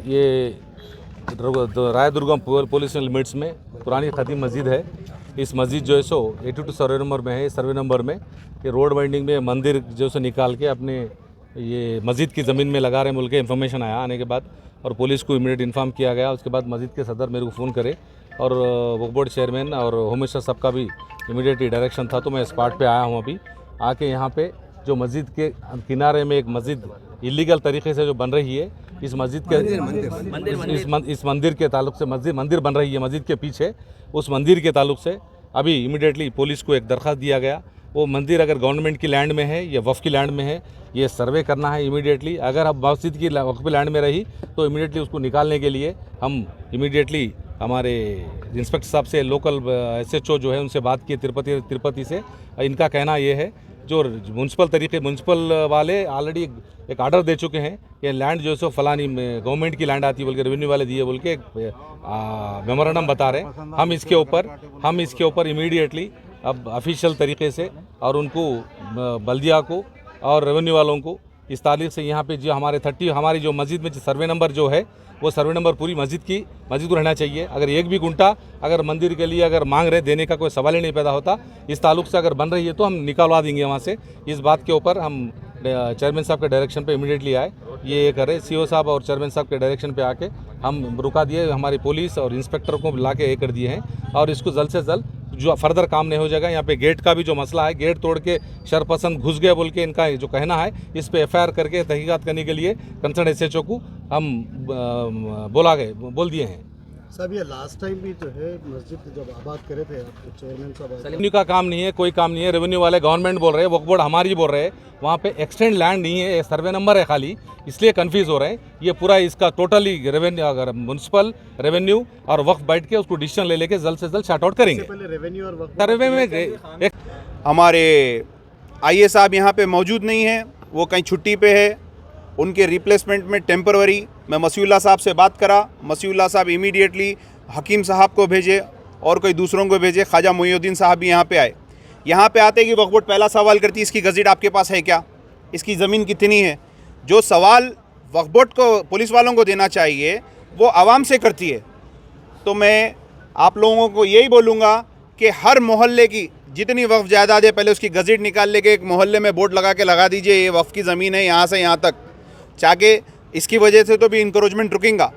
ये Raidurgam police limits में पुरानी ख़दीम मस्जिद है। इस मस्जिद जो है सो 82 सर्वे नंबर में है। सर्वे नंबर में ये रोड वाइंडिंग में मंदिर जो से निकाल के अपने ये मस्जिद की ज़मीन में लगा रहे बोल के इन्फॉर्मेशन आया। आने के बाद और पुलिस को इमीडिएट इन्फॉर्म किया गया। उसके बाद मस्जिद के सदर मेरे को फ़ोन करे और वक्फ बोर्ड चेयरमैन और होम मिनिस्टर साहब का भी इमीडिएटली डायरेक्शन था, तो मैं स्पॉट पे आया हूँ। अभी आके यहाँ पे जो मस्जिद के किनारे में एक मस्जिद इलीगल तरीके से जो बन रही है, इस मस्जिद के इस मंदिर के ताल्लुक से मंदिर बन रही है मस्जिद के पीछे, उस मंदिर के ताल्लुक से अभी इमीडिएटली पुलिस को एक दरख्वास्त दिया गया। वो मंदिर अगर गवर्नमेंट की लैंड में है या वक्फ की लैंड में है, ये सर्वे करना है इमीडिएटली। अगर अब मस्जिद की वक्फ की लैंड में रही तो इमीडिएटली उसको निकालने के लिए हम इमीडिएटली हमारे इंस्पेक्टर साहब से, लोकल SHO जो है उनसे बात की तिरुपति से। इनका कहना ये है जो म्यूनसिपल वाले ऑलरेडी एक ऑर्डर दे चुके हैं, ये लैंड जो है सो फलानी गवर्नमेंट की लैंड आती है बोल के रेवेन्यू वाले दिए बोल के मेमोरेंडम बता रहे हैं। हम इसके ऊपर इमीडिएटली अब ऑफिशियल तरीके से और उनको बल्दिया को और रेवेन्यू वालों को इस तारीख से यहाँ पे जो हमारी जो मस्जिद में जो सर्वे नंबर जो है वो सर्वे नंबर पूरी मस्जिद को रहना चाहिए। अगर एक भी गुंटा अगर मंदिर के लिए अगर मांग रहे, देने का कोई सवाल ही नहीं पैदा होता। इस ताल्लुक से अगर बन रही है तो हम निकलवा देंगे वहाँ से। इस बात के ऊपर हम चेयरमैन साहब के डायरेक्शन पे इमीडिएटली आए, ये करे CO साहब और चेयरमैन साहब के डायरेक्शन पे आके हम रुका दिए। हमारी पुलिस और इंस्पेक्टर को ला के कर दिए हैं और इसको जल्द से जल्द जो फर्दर काम नहीं हो जाएगा। यहाँ पे गेट का भी जो मसला है, गेट तोड़ के शरपसंद घुस गए बोल के इनका जो कहना है, इस पे FIR करके तहकीकात करने के लिए कंसर्न SHO को हम बोल दिए हैं। साहब ये लास्ट टाइम भी जो है मस्जिद जब आबाद करे थे आपके चेयरमैन साहब, रेवेन्यू का काम नहीं है, कोई काम नहीं है। रेवेन्यू वाले गवर्नमेंट बोल रहे हैं, वक्फ बोर्ड हमारी बोल रहे हैं, वहाँ पे एक्सटेंड लैंड नहीं है, सर्वे नंबर है खाली, इसलिए कंफ्यूज हो रहे हैं। ये पूरा इसका टोटली रेवेन्यू अगर म्यूनसिपल रेवेन्यू और वक्फ बैठ के उसको डिसीजन ले लेके जल्द से जल्द शॉर्ट आउट करेंगे। पहले रेवेन्यू और वक्फ सर्वे में हमारे IA साहब यहाँ पे मौजूद नहीं है, वो कहीं छुट्टी पे है। उनके रिप्लेसमेंट में टेम्पररी मैं मसीउल्लाह साहब से बात करा। मसीउल्लाह साहब इमीडिएटली हकीम साहब को भेजे और कोई दूसरों को भेजे। ख्वाजा मोइनुद्दीन साहब भी यहाँ पे आए। यहाँ पे आते कि वक्फ बोर्ड पहला सवाल करती है इसकी गज़ेट आपके पास है क्या, इसकी ज़मीन कितनी है। जो सवाल वक्फ बोर्ड को पुलिस वालों को देना चाहिए वो आवाम से करती है। तो मैं आप लोगों को यही बोलूँगा कि हर मोहल्ले की जितनी वक्फ जायदाद है पहले उसकी गज़ेट निकाल लेके एक मोहल्ले में बोर्ड लगा के लगा दीजिए, ये वक्फ की ज़मीन है यहाँ से यहाँ तक, चाहे इसकी वजह से तो भी इंकरेजमेंट रुकेगा।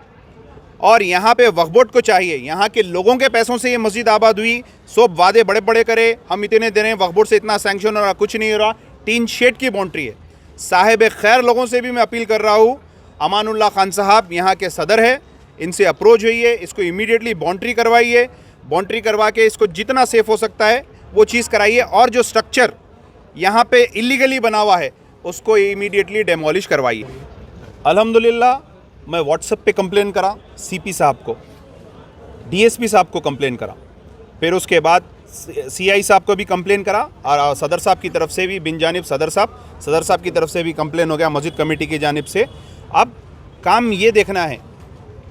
और यहाँ पे वक्फ बोर्ड को चाहिए, यहाँ के लोगों के पैसों से ये मस्जिद आबाद हुई, सब वादे बड़े बड़े करे, हम इतने दे रहे हैं, वक्फ बोर्ड से इतना सैंक्शन हो रहा, कुछ नहीं हो रहा। टीन शेड की बाउंड्री है। साहिब खैर लोगों से भी मैं अपील कर रहा हूँ, अमानुल्लाह खान साहब यहाँ के सदर है, इनसे अप्रोच हुई, इसको इमीडिएटली बाउंड्री करवाइए। बाउंड्री करवा के इसको जितना सेफ हो सकता है वो चीज़ कराइए। और जो स्ट्रक्चर यहाँ पे इलीगली बना हुआ है उसको इमीडिएटली डेमोलिश करवाइए। अल्हम्दुलिल्लाह मैं व्हाट्सएप पे कंप्लेन करा CP साहब को, DSP साहब को कंप्लेन करा, फिर उसके बाद CI साहब को भी कंप्लेन करा और सदर साहब की तरफ से भी बिन जानिब सदर साहब की तरफ से भी कंप्लेन हो गया मस्जिद कमेटी की जानिब से। अब काम ये देखना है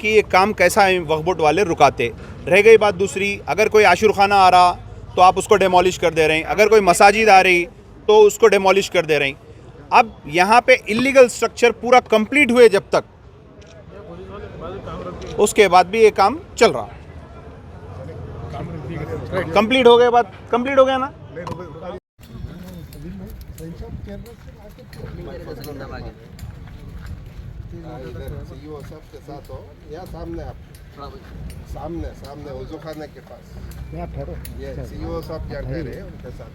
कि ये काम कैसा है, वक्फ बोर्ड वाले रुकाते। रह गई बात दूसरी, अगर कोई आशुर खाना आ रहा तो आप उसको डेमोलिश कर दे रहे हैं, अगर कोई मसाजिद आ रही तो उसको डेमोलिश कर दे रहे हैं। अब यहाँ पे इलीगल स्ट्रक्चर पूरा कंप्लीट हुए जब तक, उसके बाद भी ये काम चल रहा। कंप्लीट हो गया, बात कंप्लीट हो गया ना। CEO साहब के साथ हो या सामने, आप सामने वज़ू खाने के पास ये CEO साहब क्या कह रहे हैं उनके साथ।